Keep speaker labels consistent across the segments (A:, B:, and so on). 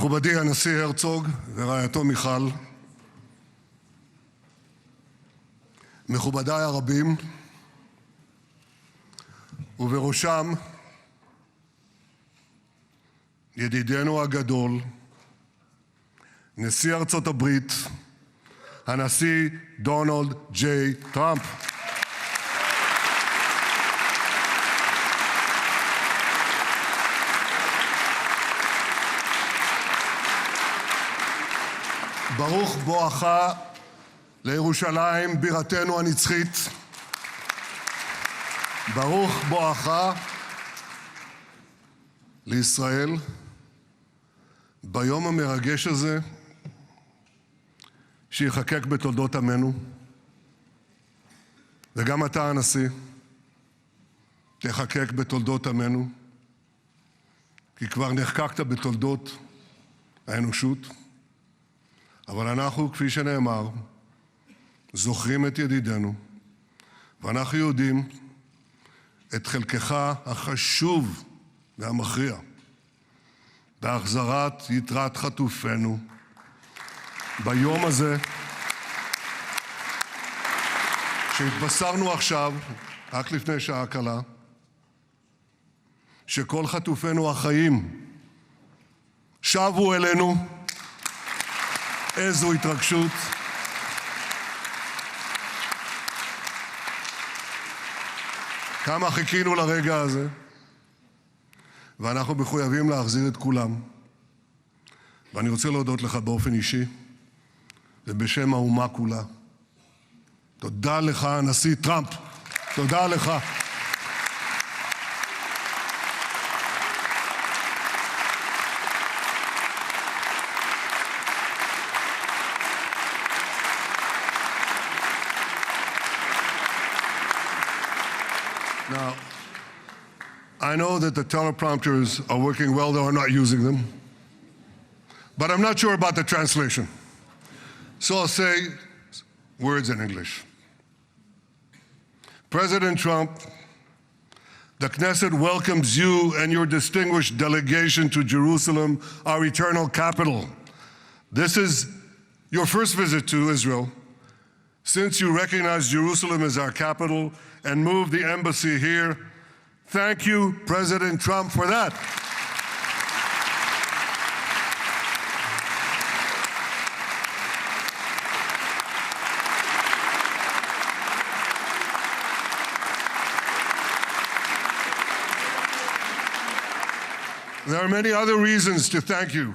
A: מכובדי הנשיא הרצוג ורעייתו מיכל, מכובדיי הרבים, ובראשם ידידנו הגדול, נשיא ארצות הברית, הנשיא דונלד ג'יי טראמפ. ברוך בואך לירושלים, בירתנו הנצחית. ברוך בואך לישראל ביום המרגש הזה שיחקק בתולדות עמנו. וגם אתה, הנשיא, תחקק בתולדות עמנו, כי כבר נחקקת בתולדות האנושות. אבל אנחנו, כפי שנאמר, זוכרים את ידידנו, ואנחנו יודעים את חלקך החשוב והמכריע בהחזרת יתרת חטופינו ביום הזה שהתבשרנו עכשיו, רק לפני שעה קלה, שכל חטופינו החיים שבו אלינו. איזו התרגשות. כמה חיכינו לרגע הזה, ואנחנו מחויבים להחזיר את כולם. ואני רוצה להודות לך באופן אישי ובשם האומה כולה. תודה לך, הנשיא טראמפ. תודה לך. Now, I know that the teleprompters are working well, though I'm not using them. But I'm not sure about the translation. So I'll say words in English. President Trump, the Knesset welcomes you and your distinguished delegation to Jerusalem, our eternal capital. This is your first visit to Israel since you recognize Jerusalem as our capital and moved the embassy here. Thank you, President Trump, for that. There are many other reasons to thank you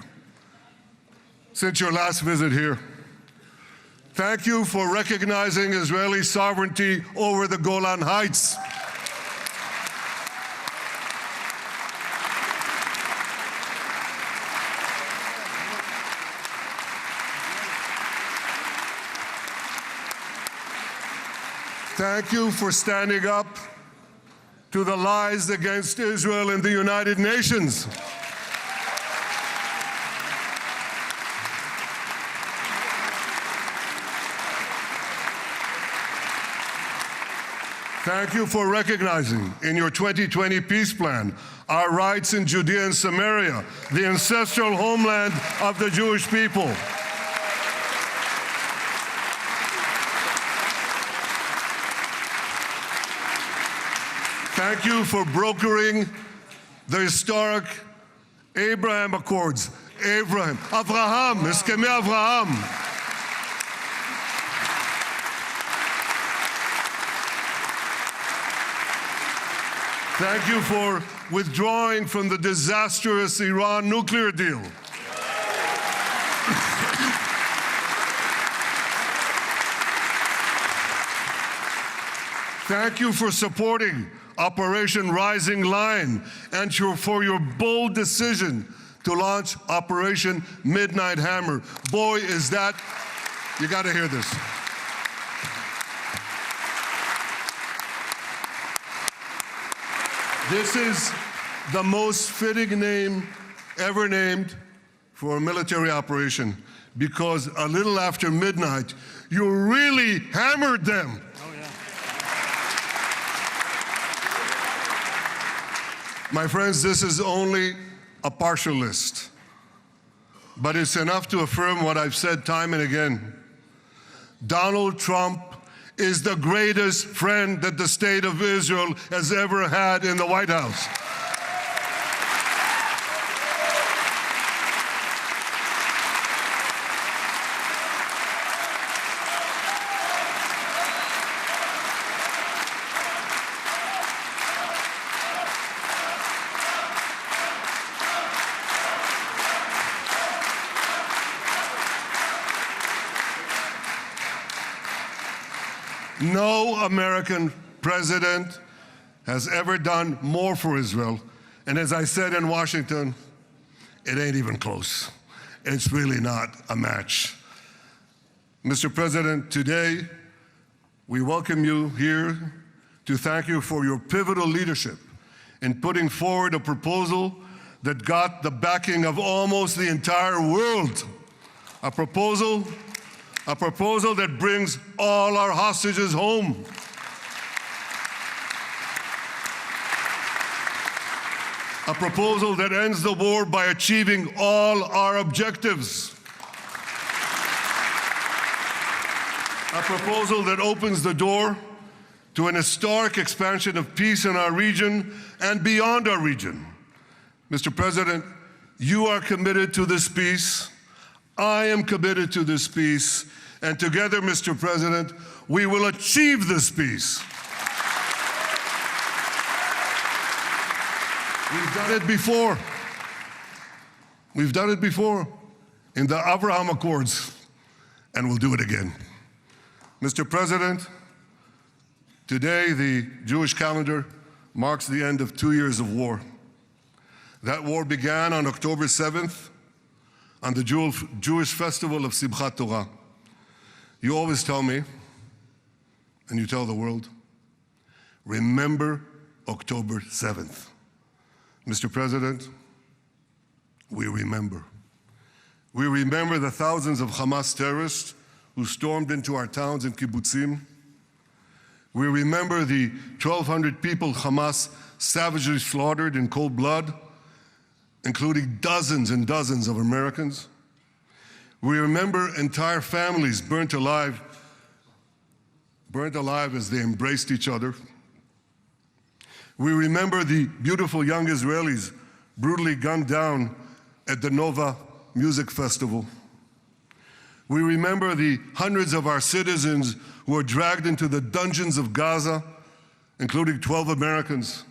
A: since your last visit here. Thank you for recognizing Israeli sovereignty over the Golan Heights. Thank you for standing up to the lies against Israel in the United Nations. Thank you for recognizing in your 2020 peace plan our rights in Judea and Samaria, the ancestral homeland of the Jewish people. Thank you for brokering the historic Abraham Accords. Abraham, Eskhemei Avraham. Thank you for withdrawing from the disastrous Iran nuclear deal. Thank you for supporting Operation Rising Lion and for your bold decision to launch Operation Midnight Hammer. Boy, is that, you got to hear this. This is the most fitting name ever named for a military operation, because a little after midnight, you really hammered them.
B: Oh, yeah.
A: My friends, this is only a partial list but it's enough to affirm what I've said time and again. Donald Trump is the greatest friend that the state of Israel has ever had in the White House. No American president has ever done more for Israel. And as I said in Washington, it ain't even close. It's really not a match. Mr. President, today we welcome you here to thank you for your pivotal leadership in putting forward a proposal that got the backing of almost the entire world. A proposal that brings all our hostages home. A proposal that ends the war by achieving all our objectives. A proposal that opens the door to an historic expansion of peace in our region and beyond our region. Mr. President, you are committed to this peace. I am committed to this peace. And together, Mr. President, we will achieve this peace. We've done it before. We've done it before in the Abraham Accords, and we'll do it again. Mr. President, today the Jewish calendar marks the end of 2 years of war. That war began on October 7th, on the Jewish festival of Simchat Torah. You always tell me, and you tell the world, remember October 7th. Mr. President, we remember. We remember the thousands of Hamas terrorists who stormed into our towns and kibbutzim. We remember the 1,200 people Hamas savagely slaughtered in cold blood, including dozens and dozens of Americans. We remember entire families burnt alive as they embraced each other. We remember the beautiful young Israelis brutally gunned down at the Nova Music Festival. We remember the hundreds of our citizens who were dragged into the dungeons of Gaza, including 12 Americans,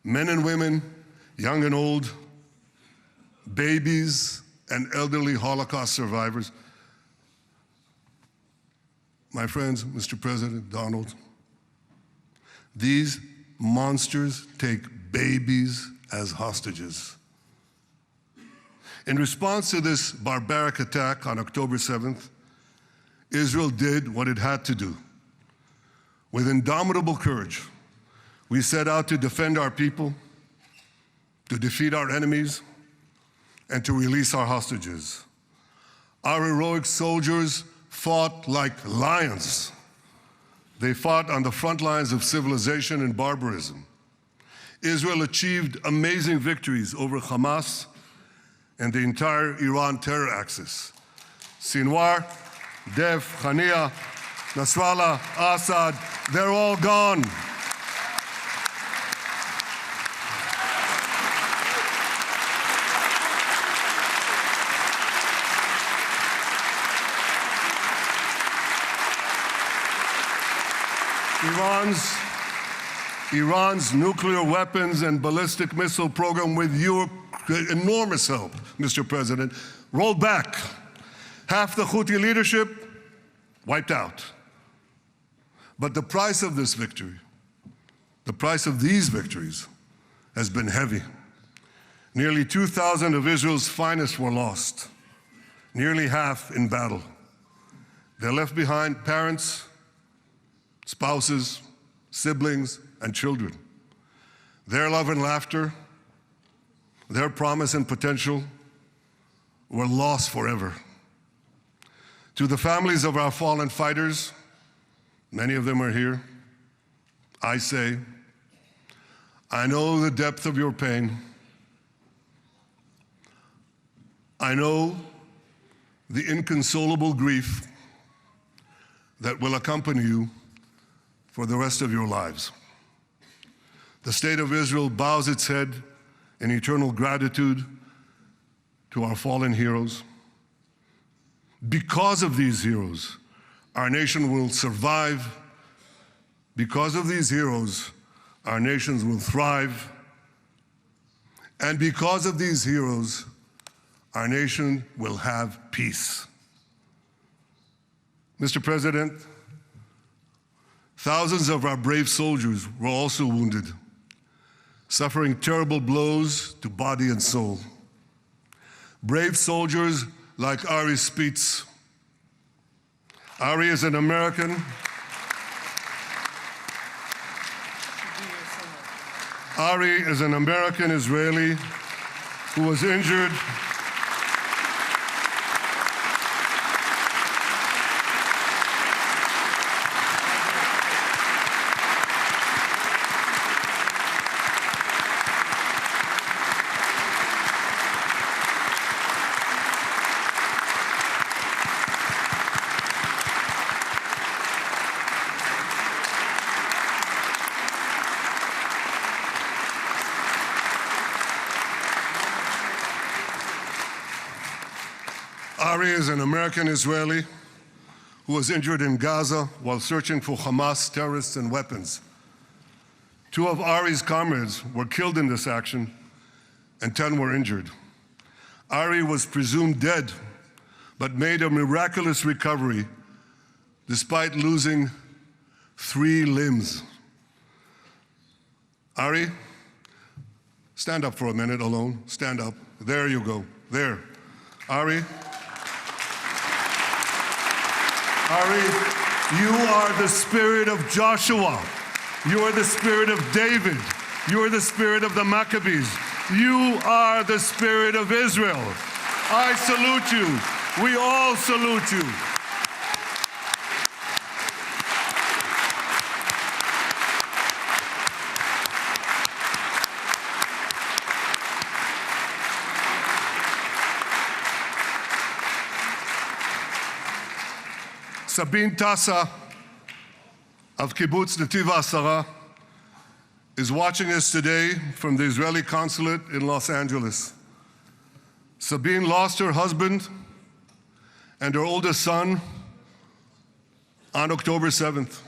A: men and women, young and old, babies and elderly Holocaust survivors. My friends, Mr. President, Donald, these monsters take babies as hostages. In response to this barbaric attack on October 7th, Israel did what it had to do. With indomitable courage, we set out to defend our people, to defeat our enemies, and to release our hostages. Our heroic soldiers fought like lions. They fought on the front lines of civilization and barbarism. Israel achieved amazing victories over Hamas and the entire Iran terror axis. Sinwar, Dev, Hania, Nasrallah, Assad, they're all gone. Iran's nuclear weapons and ballistic missile program, with your enormous help, Mr. President, rolled back. Half the Houthi leadership wiped out. But the price of this victory, the price of these victories, has been heavy. Nearly 2,000 of Israel's finest were lost, nearly half in battle. They left behind parents, spouses, siblings, and children. Their love and laughter, their promise and potential were lost forever. To the families of our fallen fighters, many of them are here, I say, I know the depth of your pain. I know the inconsolable grief that will accompany you for the rest of your lives. The State of Israel bows its head in eternal gratitude to our fallen heroes. Because of these heroes, our nation will survive. Because of these heroes, our nations will thrive. And because of these heroes, our nation will have peace. Mr. President, thousands of our brave soldiers were also wounded, suffering terrible blows to body and soul. Brave soldiers like Ari Spitz. Ari is an American. Ari is an American Israeli who was injured Ari is an American Israeli who was injured in Gaza while searching for Hamas terrorists and weapons. Two of Ari's comrades were killed in this action, and 10 were injured. Ari was presumed dead, but made a miraculous recovery despite losing 3 limbs. Ari, stand up for a minute alone. Stand up. There you go. There. Ari, you are the spirit of Joshua. You are the spirit of David. You are the spirit of the Maccabees. You are the spirit of Israel. I salute you. We all salute you. Sabine Tassa of Kibbutz Netiv HaAsara is watching us today from the Israeli consulate in Los Angeles. Sabine lost her husband and her oldest son on October 7th.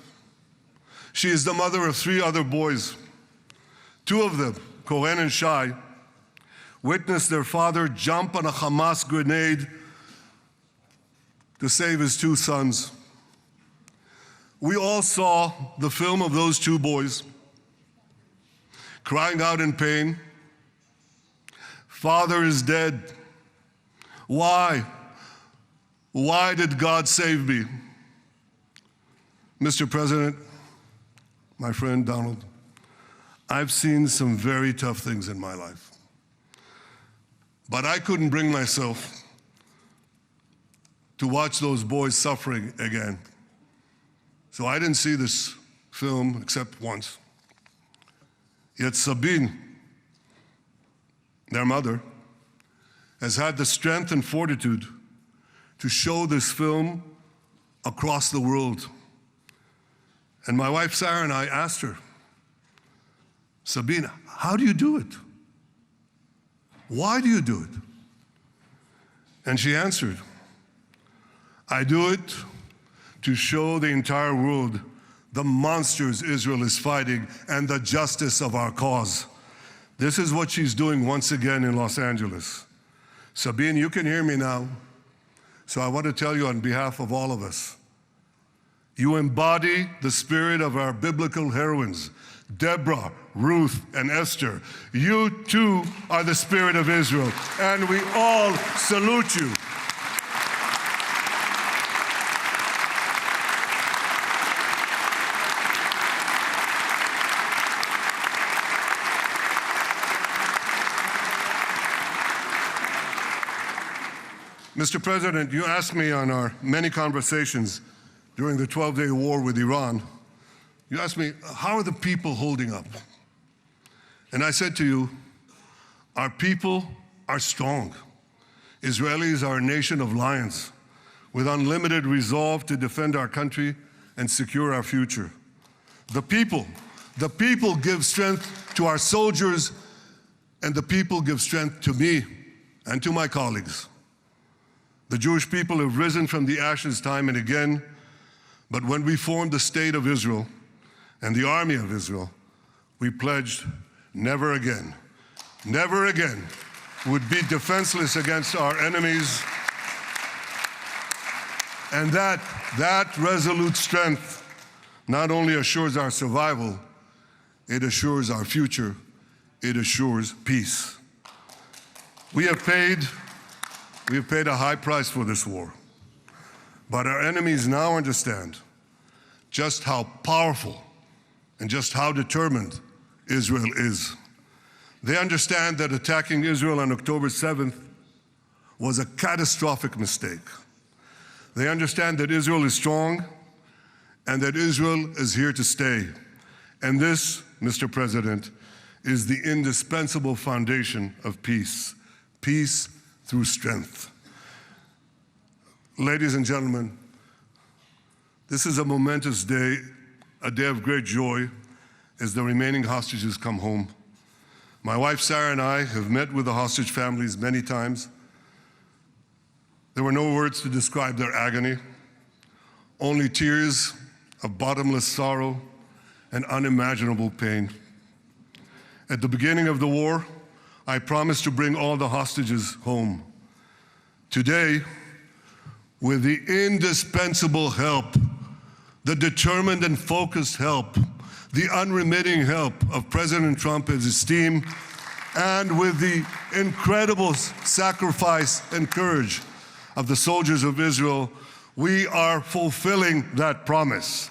A: She is the mother of 3 other boys. 2 of them, Koren and Shai, witnessed their father jump on a Hamas grenade to save his 2 sons. We all saw the film of those 2 boys crying out in pain, "Father is dead. Why? Why did God save me?" Mr. President, my friend Donald, I've seen some very tough things in my life, but I couldn't bring myself to watch those boys suffering again. So I didn't see this film except once. Yet Sabine, their mother, has had the strength and fortitude to show this film across the world. And my wife Sarah and I asked her, "Sabine, how do you do it? Why do you do it?" And she answered, "I do it to show the entire world the monsters Israel is fighting and the justice of our cause." This is what she's doing once again in Los Angeles. Sabine, you can hear me now, so I want to tell you on behalf of all of us, you embody the spirit of our biblical heroines, Deborah, Ruth, and Esther. You too are the spirit of Israel, and we all salute you. Mr. President, you asked me on our many conversations during the 12-day war with Iran, you asked me, how are the people holding up? And I said to you, our people are strong. Israelis are a nation of lions with unlimited resolve to defend our country and secure our future. The people give strength to our soldiers, and the people give strength to me and to my colleagues. The Jewish people have risen from the ashes time and again, but when we formed the State of Israel and the Army of Israel, we pledged never again would be defenseless against our enemies. And that resolute strength not only assures our survival, it assures our future, it assures peace. We have paid a high price for this war, but our enemies now understand just how powerful and just how determined Israel is. They understand that attacking Israel on October 7th was a catastrophic mistake. They understand that Israel is strong and that Israel is here to stay. And this, Mr. President, is the indispensable foundation of peace. Peace through strength. Ladies and gentlemen, this is a momentous day, a day of great joy as the remaining hostages come home. My wife Sarah and I have met with the hostage families many times. There were no words to describe their agony, only tears of bottomless sorrow and unimaginable pain. At the beginning of the war, I promised to bring all the hostages home. Today, with the indispensable help, the determined and focused help, the unremitting help of President Trump and his team, and with the incredible sacrifice and courage of the soldiers of Israel, we are fulfilling that promise.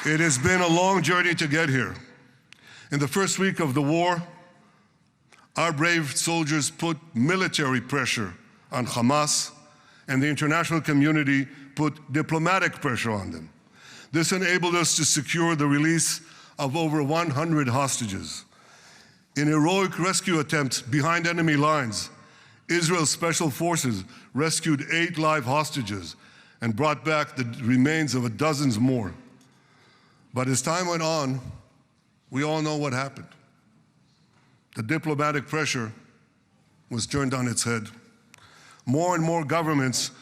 A: It has been a long journey to get here. In the first week of the war, our brave soldiers put military pressure on Hamas, and the international community put diplomatic pressure on them. This enabled us to secure the release of over 100 hostages. In heroic rescue attempts behind enemy lines, Israel's special forces rescued 8 live hostages and brought back the remains of dozens more. But as time went on, we all know what happened. The diplomatic pressure was turned on its head. More and more governments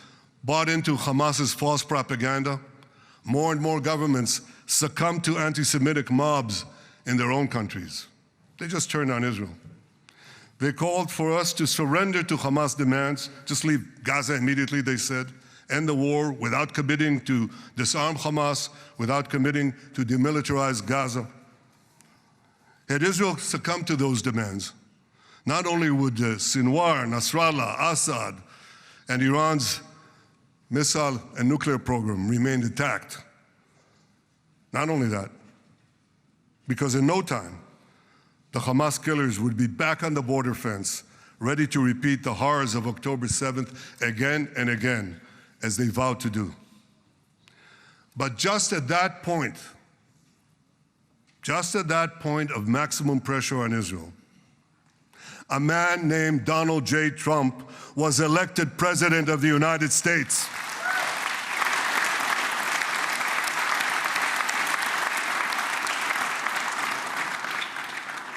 A: bought into Hamas's false propaganda. More and more governments succumbed to anti-Semitic mobs in their own countries. They just turned on Israel. They called for us to surrender to Hamas demands, just leave Gaza immediately, they said, end the war without committing to disarm Hamas, without committing to demilitarize Gaza. Had Israel succumbed to those demands, not only would Sinwar, Nasrallah, Assad, and Iran's missile and nuclear program remain intact. Not only that, because in no time, the Hamas killers would be back on the border fence, ready to repeat the horrors of October 7th again and again, as they vowed to do. But just at that point of maximum pressure on Israel, a man named Donald J. Trump was elected President of the United States.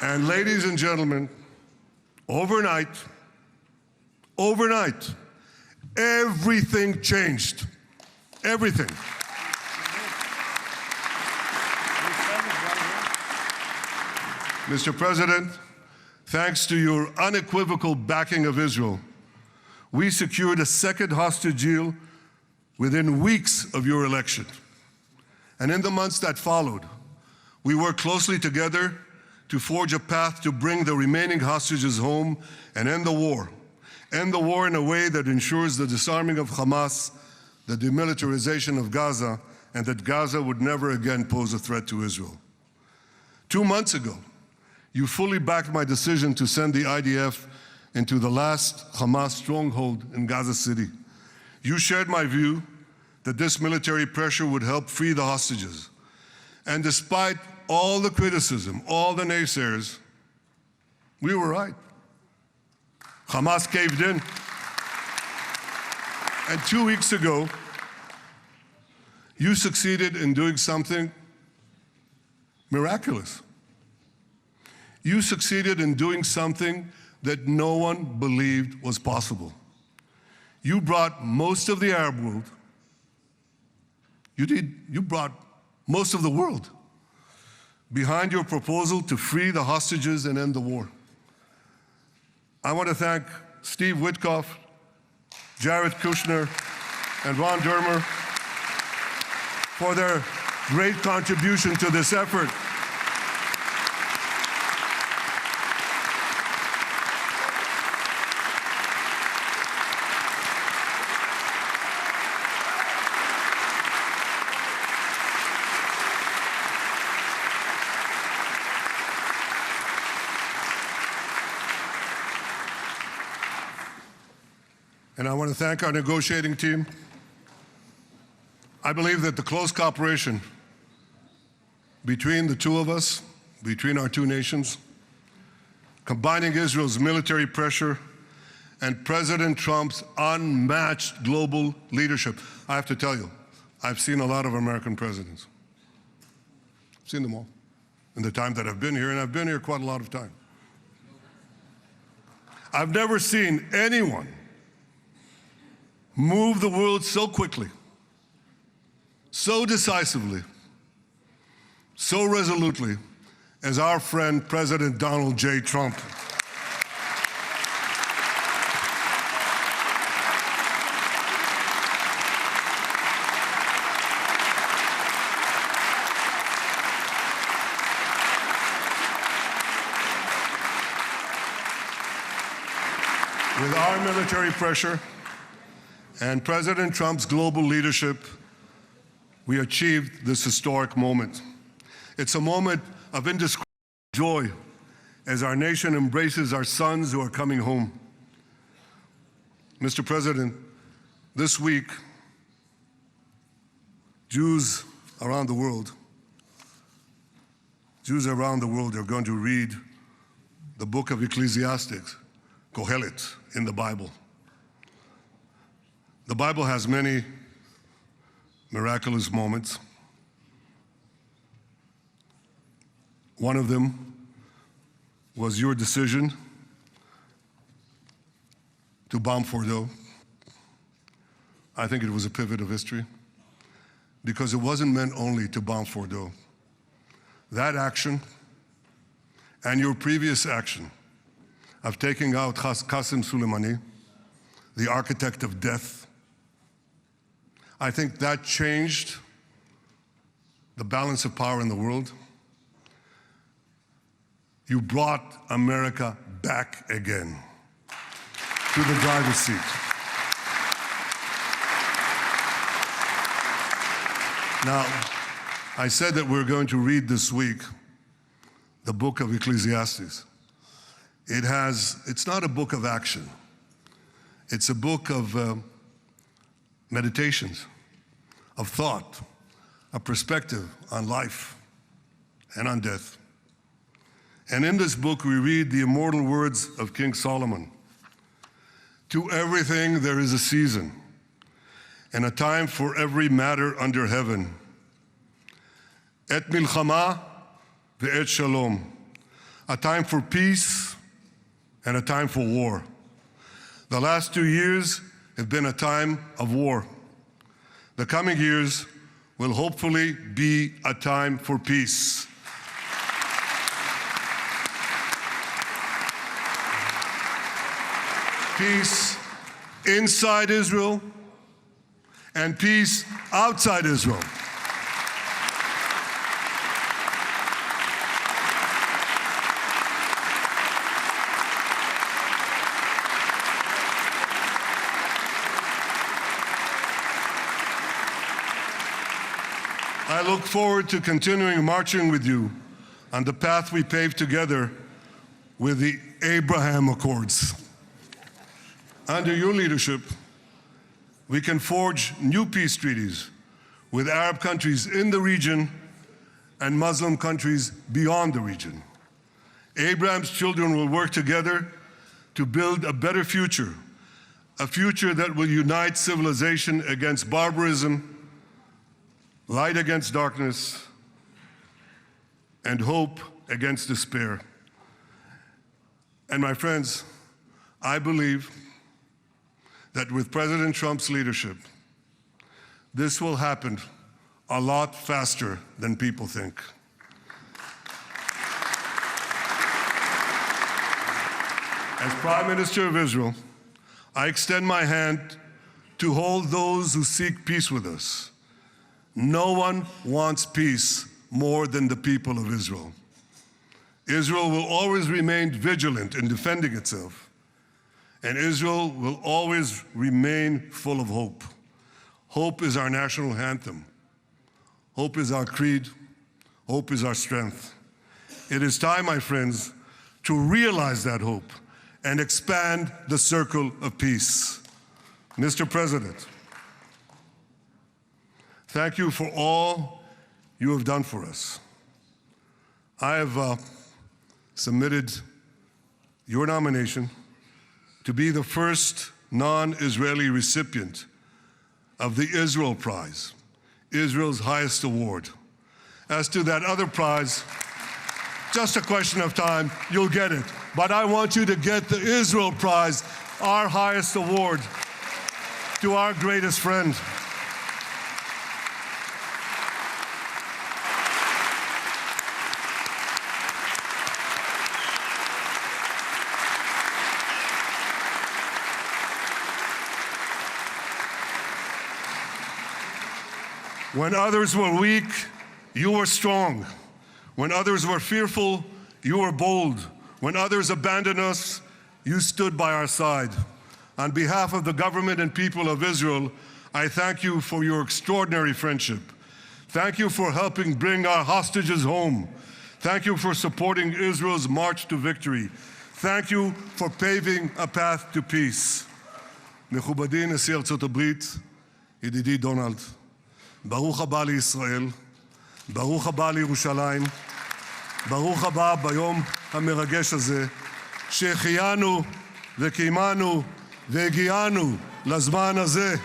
A: And ladies and gentlemen, overnight, everything changed. Everything. Mr. President, thanks to your unequivocal backing of Israel, we secured a second hostage deal within weeks of your election. And in the months that followed, we worked closely together to forge a path to bring the remaining hostages home and end the war. End the war in a way that ensures the disarming of Hamas, the demilitarization of Gaza, and that Gaza would never again pose a threat to Israel. 2 months ago, you fully backed my decision to send the IDF into the last Hamas stronghold in Gaza City. You shared my view that this military pressure would help free the hostages. And despite all the criticism, all the naysayers, we were right. Hamas caved in. And 2 weeks ago, you succeeded in doing something miraculous. You succeeded in doing something that no one believed was possible. You brought most of the Arab world, you brought most of the world behind your proposal to free the hostages and end the war. I want to thank Steve Witkoff, Jared Kushner, and Ron Dermer for their great contribution to this effort. And I want to thank our negotiating team. I believe that the close cooperation between the two of us, between our two nations, combining Israel's military pressure and President Trump's unmatched global leadership. I have to tell you, I've seen a lot of American presidents. I've seen them all in the time that I've been here, and I've been here quite a lot of time. I've never seen anyone move the world so quickly, so decisively, so resolutely as our friend President Donald J. Trump. With our military pressure and President Trump's global leadership, we achieved this historic moment. It's a moment of indescribable joy as our nation embraces our sons who are coming home. Mr. President, this week, Jews around the world are going to read the book of Ecclesiastes, Kohelet, in the Bible. The Bible has many miraculous moments. One of them was your decision to bomb Fordo. I think it was a pivot of history because it wasn't meant only to bomb Fordo. That action and your previous action of taking out Qasem Soleimani, the architect of death, I think that changed the balance of power in the world. You brought America back again to the driver's seat. Now, I said that we're going to read this week the book of Ecclesiastes. It's not a book of action. It's a book of meditations, of thought, a perspective on life and on death. And in this book, we read the immortal words of King Solomon. To everything there is a season, and a time for every matter under heaven. Et milchama ve'et shalom. A time for peace and a time for war. The last 2 years have been a time of war. The coming years will hopefully be a time for peace. Peace inside Israel and peace outside Israel. I look forward to continuing marching with you on the path we paved together with the Abraham Accords. Under your leadership, we can forge new peace treaties with Arab countries in the region and Muslim countries beyond the region. Abraham's children will work together to build a better future, a future that will unite civilization against barbarism, light against darkness, and hope against despair. And my friends, I believe that with President Trump's leadership, this will happen a lot faster than people think. As Prime Minister of Israel, I extend my hand to hold those who seek peace with us. No one wants peace more than the people of Israel. Israel will always remain vigilant in defending itself, and Israel will always remain full of hope. Hope is our national anthem. Hope is our creed. Hope is our strength. It is time, my friends, to realize that hope and expand the circle of peace. Mr. President, thank you for all you have done for us. I have submitted your nomination to be the first non-Israeli recipient of the Israel Prize, Israel's highest award. As to that other prize, just a question of time, you'll get it. But I want you to get the Israel Prize, our highest award, to our greatest friend. When others were weak, you were strong. When others were fearful, you were bold. When others abandoned us, you stood by our side. On behalf of the government and people of Israel, I thank you for your extraordinary friendship. Thank you for helping bring our hostages home. Thank you for supporting Israel's march to victory. Thank you for paving a path to peace. מכובדי נשיא ארצות הברית, ידידי דונלד, ברוך הבא לישראל, ברוך הבא לירושלים, ברוך הבא ביום המרגש הזה, שהחיינו וקיימנו והגיענו לזמן הזה.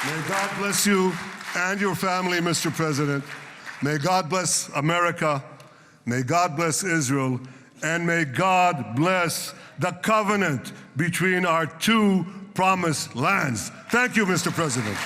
A: May God bless you and your family, Mr. President. May God bless America. May God bless Israel. And may God bless the covenant between our two promised lands. Thank you, Mr. President.